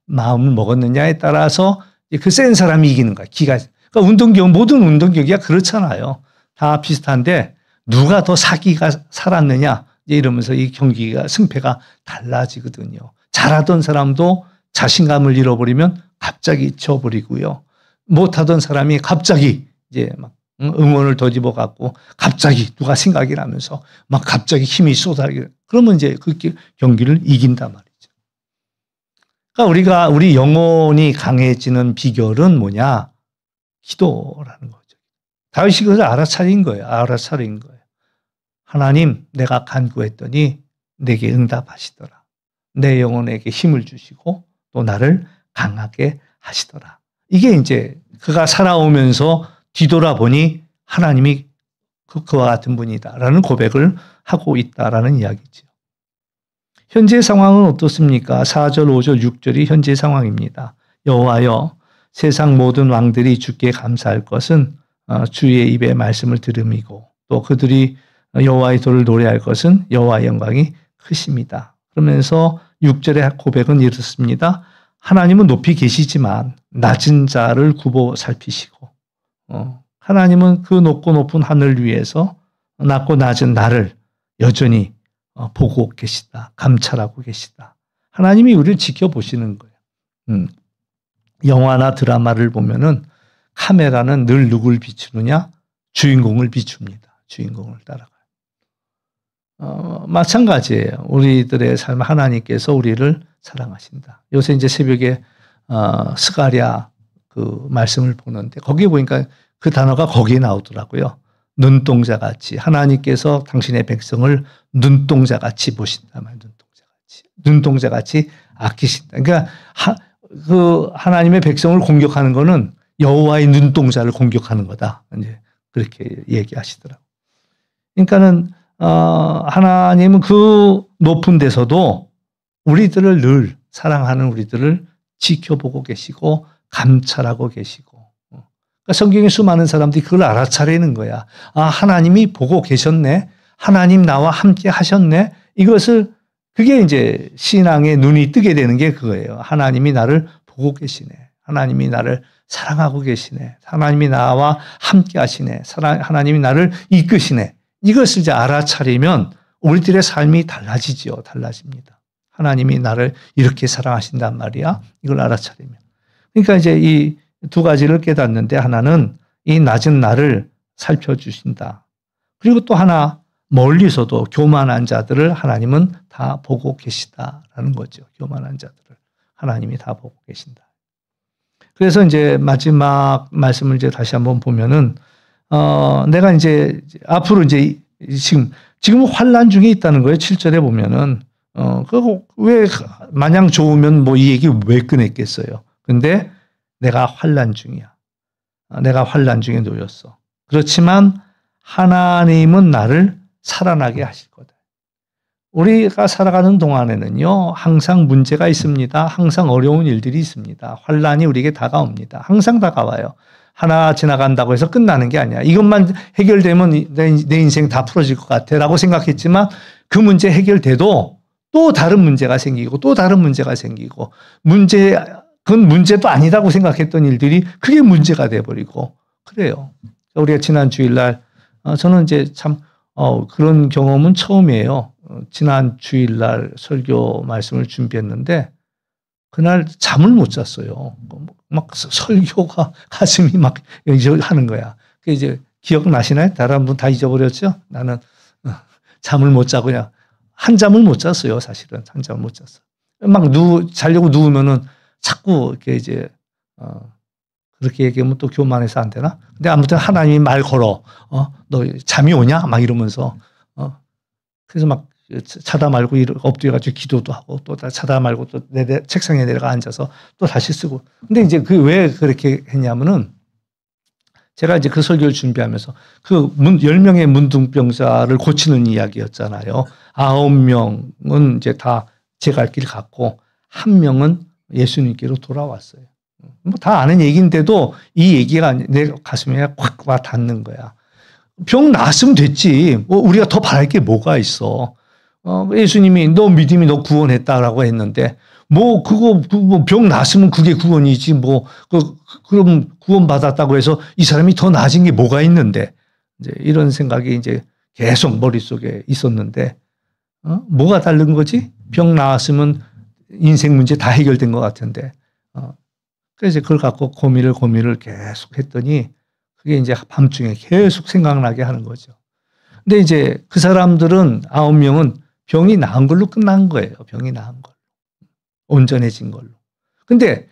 마음을 먹었느냐에 따라서 그 센 사람이 이기는 거야. 그러니까 운동경 모든 운동경기가 그렇잖아요. 다 비슷한데 누가 더 사기가 살았느냐 이제 이러면서 이 경기가 승패가 달라지거든요. 잘하던 사람도 자신감을 잃어버리면 갑자기 져버리고요. 못하던 사람이 갑자기 이제 막 응원을 더집어 갖고 갑자기 누가 생각이 나면서 막 갑자기 힘이 쏟아지게 그러면 이제 그 경기를 이긴단 말이죠. 그러니까 우리 영혼이 강해지는 비결은 뭐냐? 기도라는 거죠. 다윗이 그걸 알아차린 거예요. 알아차린 거예요. 하나님, 내가 간구했더니 내게 응답하시더라. 내 영혼에게 힘을 주시고 또 나를 강하게 하시더라. 이게 이제 그가 살아오면서 뒤돌아보니 하나님이 그와 같은 분이다라는 고백을 하고 있다라는 이야기죠. 현재 상황은 어떻습니까? 4절, 5절, 6절이 현재 상황입니다. 여호와여 세상 모든 왕들이 주께 감사할 것은 주의 입의 말씀을 들음이고 또 그들이 여호와의 도를 노래할 것은 여호와의 영광이 크십니다. 그러면서 6절의 고백은 이렇습니다. 하나님은 높이 계시지만 낮은 자를 굽어 살피시고 하나님은 그 높고 높은 하늘 위에서 낮고 낮은 나를 여전히 보고 계시다. 감찰하고 계시다. 하나님이 우리를 지켜보시는 거예요. 영화나 드라마를 보면은 카메라는 늘 누굴 비추느냐? 주인공을 비춥니다. 주인공을 따라가요. 마찬가지예요. 우리들의 삶 하나님께서 우리를 사랑하신다. 요새 이제 새벽에 스가랴 그 말씀을 보는데 거기에 보니까 그 단어가 거기에 나오더라고요. 눈동자같이 하나님께서 당신의 백성을 눈동자같이 보신다. 눈동자같이 아끼신다. 그러니까 그 하나님의 백성을 공격하는 거는 여호와의 눈동자를 공격하는 거다. 이제 그렇게 얘기하시더라고요. 그러니까는 하나님은 그 높은 데서도 우리들을 늘 사랑하는 우리들을 지켜보고 계시고 감찰하고 계시고 그러니까 성경에 수많은 사람들이 그걸 알아차리는 거야. 아, 하나님이 보고 계셨네. 하나님 나와 함께 하셨네. 이것을 그게 이제 신앙의 눈이 뜨게 되는 게 그거예요. 하나님이 나를 보고 계시네. 하나님이 나를 사랑하고 계시네. 하나님이 나와 함께 하시네. 하나님이 나를 이끄시네. 이것을 이제 알아차리면 우리들의 삶이 달라지지요. 달라집니다. 하나님이 나를 이렇게 사랑하신단 말이야. 이걸 알아차리면. 그러니까 이제 이 두 가지를 깨닫는데 하나는 이 낮은 나를 살펴주신다. 그리고 또 하나 멀리서도 교만한 자들을 하나님은 다 보고 계시다라는 거죠. 교만한 자들을 하나님이 다 보고 계신다. 그래서 이제 마지막 말씀을 이제 다시 한번 보면은 내가 이제 앞으로 이제 지금 환난 중에 있다는 거예요. 7절에 보면은 그거 왜 마냥 좋으면 뭐 이 얘기 왜 꺼냈겠어요. 근데 내가 환난 중이야. 내가 환난 중에 놓였어. 그렇지만 하나님은 나를 살아나게 하실 거다. 우리가 살아가는 동안에는요, 항상 문제가 있습니다. 항상 어려운 일들이 있습니다. 환난이 우리에게 다가옵니다. 항상 다가와요. 하나 지나간다고 해서 끝나는 게 아니야. 이것만 해결되면 내 인생 다 풀어질 것 같아 라고 생각했지만 그 문제 해결돼도 또 다른 문제가 생기고 또 다른 문제가 생기고 그건 문제도 아니라고 생각했던 일들이 그게 문제가 돼버리고 그래요. 우리가 지난 주일날 저는 이제 참 그런 경험은 처음이에요. 지난 주일날 설교 말씀을 준비했는데 그날 잠을 못 잤어요. 막 설교가 가슴이 막 하는 거야. 그 이제 기억나시나요? 다른 분 다 잊어버렸죠? 나는 잠을 못 자고 그냥 한잠을 못 잤어요. 사실은 한잠을 못 잤어. 막 자려고 누우면은 자꾸 이렇게 이제 그렇게 얘기하면 또 교만해서 안 되나? 근데 아무튼 하나님이 말 걸어. 너 잠이 오냐? 막 이러면서 그래서 막 차다 말고 엎드려가지고 기도도 하고 또 차다 말고 또 책상에 내려가 앉아서 또 다시 쓰고. 근데 이제 그 왜 그렇게 했냐면은 제가 이제 그 설교를 준비하면서 그 10명의 문둥병자를 고치는 이야기였잖아요. 9명은 이제 다 제 갈 길 갔고 1명은 예수님께로 돌아왔어요. 뭐 다 아는 얘기인데도 이 얘기가 내 가슴에 확 와 닿는 거야. 병 나았으면 됐지. 뭐 우리가 더 바랄 게 뭐가 있어. 예수님이 너 믿음이 너 구원했다라고 했는데 뭐 그거 병 나았으면 그게 구원이지 뭐 그럼 구원 받았다고 해서 이 사람이 더 나아진 게 뭐가 있는데 이제 이런 생각이 이제 계속 머릿속에 있었는데 뭐가 다른 거지? 병 나았으면 인생 문제 다 해결된 것 같은데 그래서 그걸 갖고 고민을 계속 했더니 그게 이제 밤중에 계속 생각나게 하는 거죠. 근데 이제 그 사람들은 9명은 병이 나은 걸로 끝난 거예요. 병이 나은 걸로. 온전해진 걸로. 근데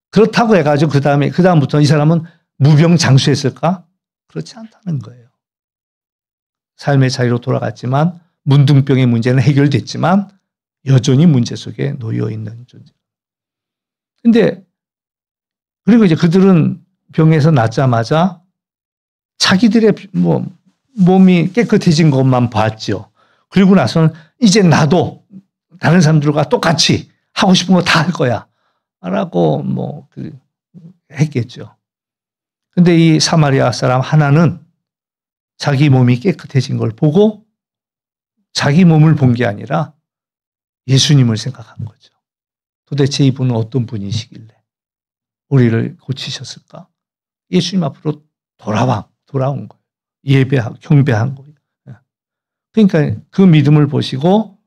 그렇다고 해가지고 그다음부터 이 사람은 무병장수했을까? 그렇지 않다는 거예요. 삶의 자리로 돌아갔지만 문둥병의 문제는 해결됐지만 여전히 문제 속에 놓여 있는 존재. 근데 그리고 이제 그들은 병에서 낫자마자 자기들의 몸이 깨끗해진 것만 봤죠. 그리고 나서는 이제 나도 다른 사람들과 똑같이 하고 싶은 거 다 할 거야. 라고 했겠죠. 근데 이 사마리아 사람 하나는 자기 몸이 깨끗해진 걸 보고 자기 몸을 본 게 아니라 예수님을 생각한 거죠. 도대체 이분은 어떤 분이시길래 우리를 고치셨을까? 예수님 앞으로 돌아온 거예요. 경배한 거예요. 그러니까 그 믿음을 보시고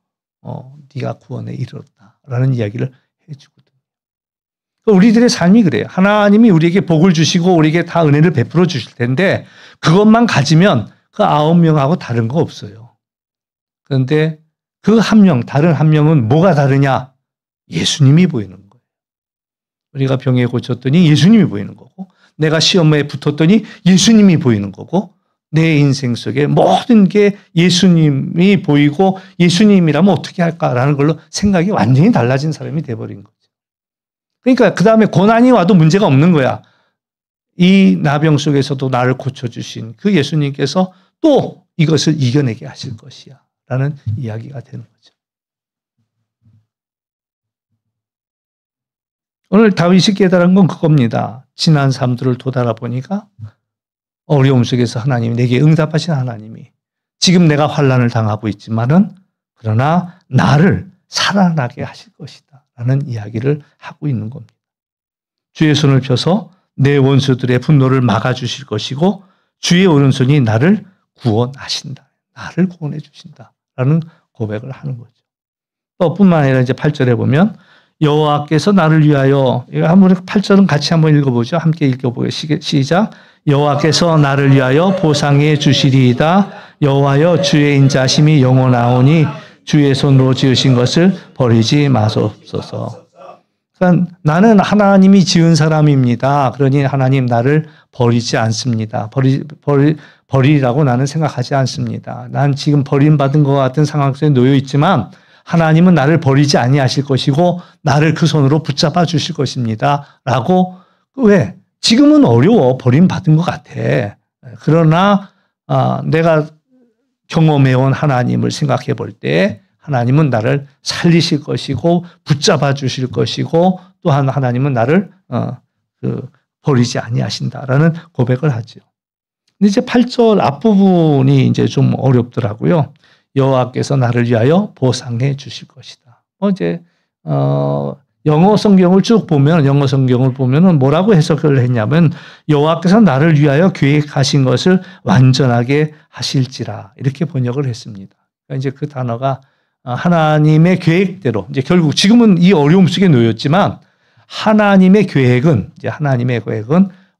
네가 구원에 이르렀다라는 이야기를 해주거든요. 우리들의 삶이 그래요. 하나님이 우리에게 복을 주시고 우리에게 다 은혜를 베풀어 주실 텐데 그것만 가지면 그 9명하고 다른 거 없어요. 그런데 그 다른 한 명은 뭐가 다르냐? 예수님이 보이는 거예요. 우리가 병에 고쳤더니 예수님이 보이는 거고, 내가 시험에 붙었더니 예수님이 보이는 거고, 내 인생 속에 모든 게 예수님이 보이고 예수님이라면 어떻게 할까라는 걸로 생각이 완전히 달라진 사람이 돼버린 거죠. 그러니까 그 다음에 고난이 와도 문제가 없는 거야. 이 나병 속에서도 나를 고쳐주신 그 예수님께서 또 이것을 이겨내게 하실 것이야 라는 이야기가 되는 거죠. 오늘 다윗이 깨달은 건 그겁니다. 지난 삶들을 돌아보니까 어려움 속에서 하나님이 내게 응답하신 하나님이 지금 내가 환난을 당하고 있지만은 그러나 나를 살아나게 하실 것이다 라는 이야기를 하고 있는 겁니다. 주의 손을 펴서 내 원수들의 분노를 막아주실 것이고 주의 오른손이 나를 구원하신다. 나를 구원해 주신다 라는 고백을 하는 거죠. 또 뿐만 아니라 이제 8절에 보면 여호와께서 나를 위하여, 이거 한번 8절은 같이 한번 읽어보죠. 함께 읽어보겠습니다. 시작. 여호와께서 나를 위하여 보상해 주시리이다. 여호와여 주의 인자심이 영원하오니 주의 손으로 지으신 것을 버리지 마소서. 그러니까 나는 하나님이 지은 사람입니다. 그러니 하나님 나를 버리지 않습니다. 버리라고 나는 생각하지 않습니다. 난 지금 버림받은 것 같은 상황 속에 놓여 있지만 하나님은 나를 버리지 아니하실 것이고 나를 그 손으로 붙잡아 주실 것입니다. 라고. 왜? 지금은 어려워. 버림받은 것 같아. 그러나 내가 경험해온 하나님을 생각해 볼 때 하나님은 나를 살리실 것이고 붙잡아 주실 것이고 또한 하나님은 나를 버리지 아니하신다라는 고백을 하죠. 근데 이제 8절 앞부분이 이제 좀 어렵더라고요. 여호와께서 나를 위하여 보상해 주실 것이다. 영어 성경을 쭉 보면, 영어 성경을 보면은 뭐라고 해석을 했냐면, 여호와께서 나를 위하여 계획하신 것을 완전하게 하실지라. 이렇게 번역을 했습니다. 그러니까 이제 그 단어가 하나님의 계획대로, 이제 결국 지금은 이 어려움 속에 놓였지만, 하나님의 계획은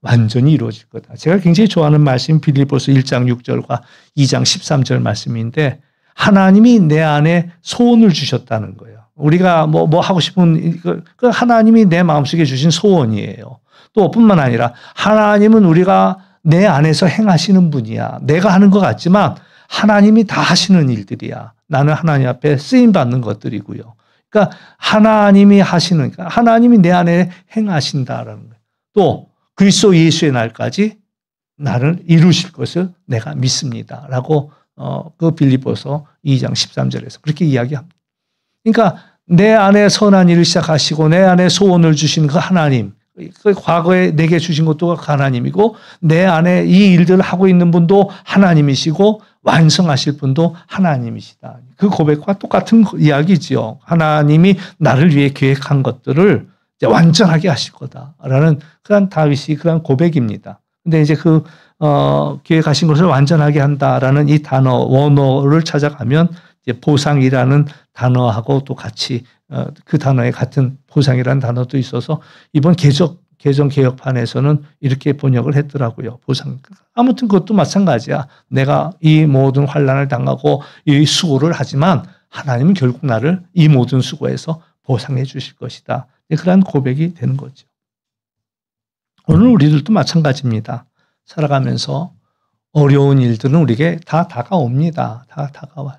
완전히 이루어질 거다. 제가 굉장히 좋아하는 말씀, 빌립보서 1장 6절과 2장 13절 말씀인데, 하나님이 내 안에 소원을 주셨다는 거예요. 우리가 뭐 하고 싶은, 그 하나님이 내 마음속에 주신 소원이에요. 또 뿐만 아니라 하나님은 우리가 내 안에서 행하시는 분이야. 내가 하는 것 같지만 하나님이 다 하시는 일들이야. 나는 하나님 앞에 쓰임받는 것들이고요. 그러니까 하나님이 내 안에 행하신다라는 거예요. 또 그리스도 예수의 날까지 나를 이루실 것을 내가 믿습니다. 라고 그 빌립보서 2장 13절에서 그렇게 이야기합니다. 그러니까 내 안에 선한 일을 시작하시고 내 안에 소원을 주신 그 하나님, 그 과거에 내게 주신 것도 하나님이고 내 안에 이 일들을 하고 있는 분도 하나님이시고 완성하실 분도 하나님이시다. 그 고백과 똑같은 이야기지요. 하나님이 나를 위해 계획한 것들을 이제 완전하게 하실 거다라는 그런 다윗이 그런 고백입니다. 근데 이제 계획하신 것을 완전하게 한다라는 이 단어, 원어를 찾아가면 이제 보상이라는 단어하고 또 같이 그 단어에 같은 보상이라는 단어도 있어서 이번 개정 개혁판에서는 이렇게 번역을 했더라고요. 보상. 아무튼 그것도 마찬가지야. 내가 이 모든 환난을 당하고 이 수고를 하지만 하나님은 결국 나를 이 모든 수고에서 보상해 주실 것이다. 그런 고백이 되는 거죠. 오늘 우리들도 마찬가지입니다. 살아가면서 어려운 일들은 우리에게 다 다가옵니다. 다 다가와요.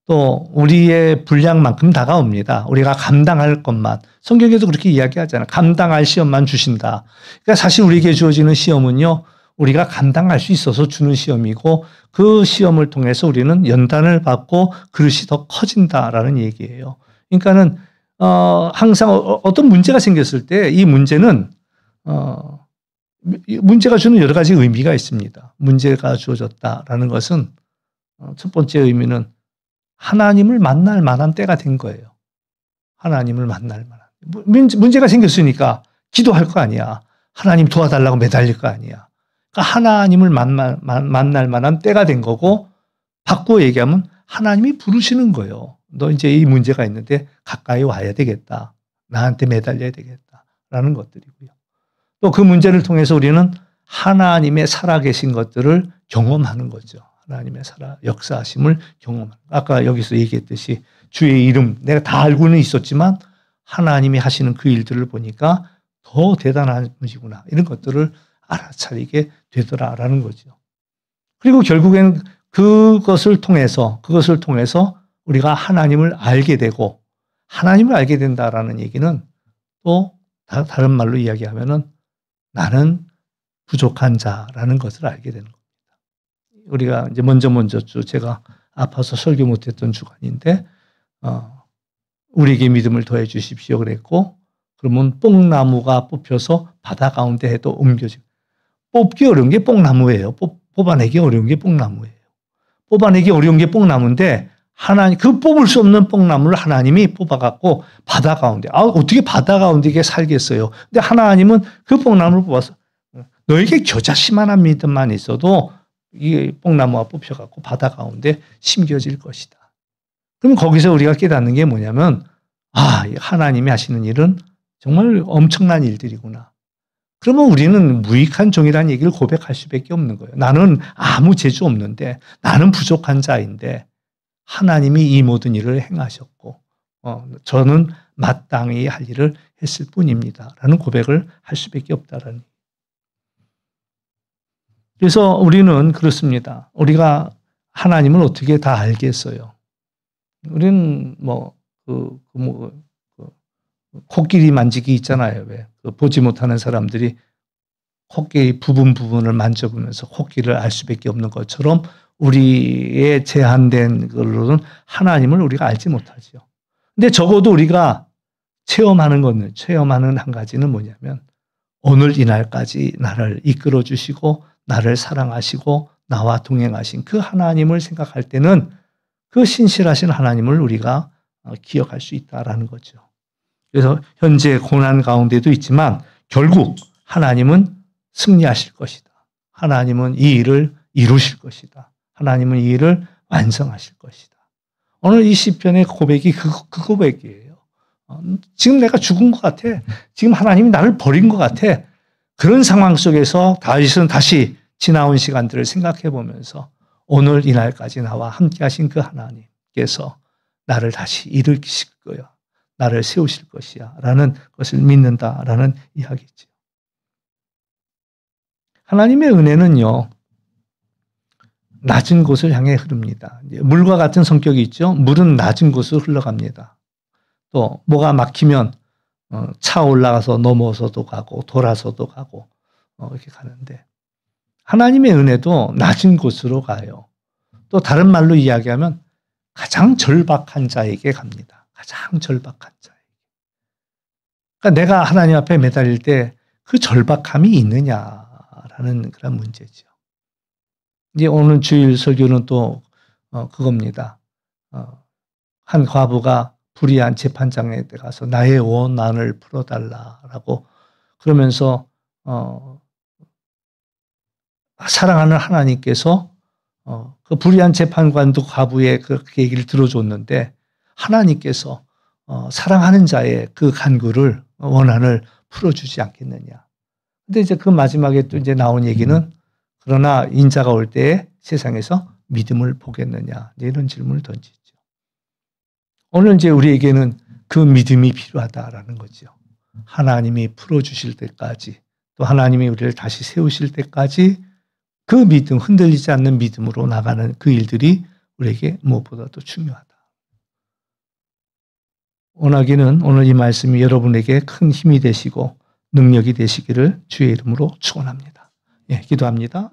또 우리의 분량만큼 다가옵니다. 우리가 감당할 것만. 성경에도 그렇게 이야기하잖아요. 감당할 시험만 주신다. 그러니까 사실 우리에게 주어지는 시험은요. 우리가 감당할 수 있어서 주는 시험이고 그 시험을 통해서 우리는 연단을 받고 그릇이 더 커진다라는 얘기예요. 그러니까는 항상 어떤 문제가 생겼을 때 이 문제는 문제가 주는 여러 가지 의미가 있습니다. 문제가 주어졌다라는 것은 첫 번째 의미는 하나님을 만날 만한 때가 된 거예요. 하나님을 만날 만한. 문제가 생겼으니까 기도할 거 아니야. 하나님 도와달라고 매달릴 거 아니야. 그러니까 하나님을 만날 만한 때가 된 거고, 바꾸어 얘기하면 하나님이 부르시는 거예요. 너 이제 이 문제가 있는데 가까이 와야 되겠다. 나한테 매달려야 되겠다. 라는 것들이고요. 또 그 문제를 통해서 우리는 하나님의 살아계신 것들을 경험하는 거죠. 하나님의 역사하심을 경험하는. 아까 여기서 얘기했듯이 주의 이름 내가 다 알고는 있었지만 하나님이 하시는 그 일들을 보니까 더 대단한 분이구나. 이런 것들을 알아차리게 되더라라는 거죠. 그리고 결국엔 그것을 통해서 우리가 하나님을 알게 되고, 하나님을 알게 된다라는 얘기는 또 다른 말로 이야기하면은 나는 부족한 자라는 것을 알게 되는 겁니다. 우리가 이제 먼저 제가 아파서 설교 못했던 주간인데 우리에게 믿음을 더해 주십시오 그랬고, 그러면 뽕나무가 뽑혀서 바다 가운데 해도 옮겨지고, 뽑기 어려운 게 뽕나무예요. 뽑아내기 어려운 게 뽕나무예요. 뽑아내기 어려운 게 뽕나무인데 그 뽑을 수 없는 뽕나무를 하나님이 뽑아갖고 바다 가운데, 어떻게 바다 가운데 이게 살겠어요. 근데 하나님은 그 뽕나무를 뽑아서 너에게 겨자씨만한 믿음만 있어도 이 뽕나무가 뽑혀갖고 바다 가운데 심겨질 것이다. 그럼 거기서 우리가 깨닫는 게 뭐냐면, 하나님이 하시는 일은 정말 엄청난 일들이구나. 그러면 우리는 무익한 종이라는 얘기를 고백할 수밖에 없는 거예요. 나는 아무 재주 없는데, 나는 부족한 자인데 하나님이 이 모든 일을 행하셨고 저는 마땅히 할 일을 했을 뿐입니다. 라는 고백을 할 수밖에 없다라는. 그래서 우리는 그렇습니다. 우리가 하나님을 어떻게 다 알겠어요. 우리는 코끼리 만지기 있잖아요. 왜? 보지 못하는 사람들이 코끼리 부분을 만져보면서 코끼리를 알 수밖에 없는 것처럼 우리의 제한된 걸로는 하나님을 우리가 알지 못하죠. 근데 적어도 우리가 체험하는 한 가지는 뭐냐면, 오늘 이날까지 나를 이끌어 주시고 나를 사랑하시고 나와 동행하신 그 하나님을 생각할 때는 그 신실하신 하나님을 우리가 기억할 수 있다라는 거죠. 그래서 현재 고난 가운데도 있지만 결국 하나님은 승리하실 것이다. 하나님은 이 일을 이루실 것이다. 하나님은 이 일을 완성하실 것이다. 오늘 이 시편의 고백이 그 고백이에요. 지금 내가 죽은 것 같아. 지금 하나님이 나를 버린 것 같아. 그런 상황 속에서 다윗은 다시 지나온 시간들을 생각해 보면서 오늘 이날까지 나와 함께 하신 그 하나님께서 나를 다시 일으키실 거야. 나를 세우실 것이야. 라는 것을 믿는다라는 이야기죠. 하나님의 은혜는요, 낮은 곳을 향해 흐릅니다. 물과 같은 성격이 있죠. 물은 낮은 곳으로 흘러갑니다. 또 뭐가 막히면 차 올라가서 넘어서도 가고 돌아서도 가고 이렇게 가는데, 하나님의 은혜도 낮은 곳으로 가요. 또 다른 말로 이야기하면 가장 절박한 자에게 갑니다. 가장 절박한 자에게. 그러니까 내가 하나님 앞에 매달릴 때 그 절박함이 있느냐라는 그런 문제죠. 이제 오늘 주일 설교는 또 그겁니다. 한 과부가 불의한 재판장에 가서 나의 원한을 풀어달라라고 그러면서 사랑하는 하나님께서 그 불의한 재판관도 과부의 그 얘기를 들어줬는데 하나님께서 사랑하는 자의 그 간구를 원한을 풀어주지 않겠느냐. 근데 이제 그 마지막에 또 이제 나온 얘기는 그러나 인자가 올 때에 세상에서 믿음을 보겠느냐. 이런 질문을 던지죠. 오늘 이제 우리에게는 그 믿음이 필요하다라는 거죠. 하나님이 풀어주실 때까지, 또 하나님이 우리를 다시 세우실 때까지 그 믿음, 흔들리지 않는 믿음으로 나가는 그 일들이 우리에게 무엇보다도 중요하다. 원하기는 오늘 이 말씀이 여러분에게 큰 힘이 되시고 능력이 되시기를 주의 이름으로 축원합니다. 예, 기도합니다.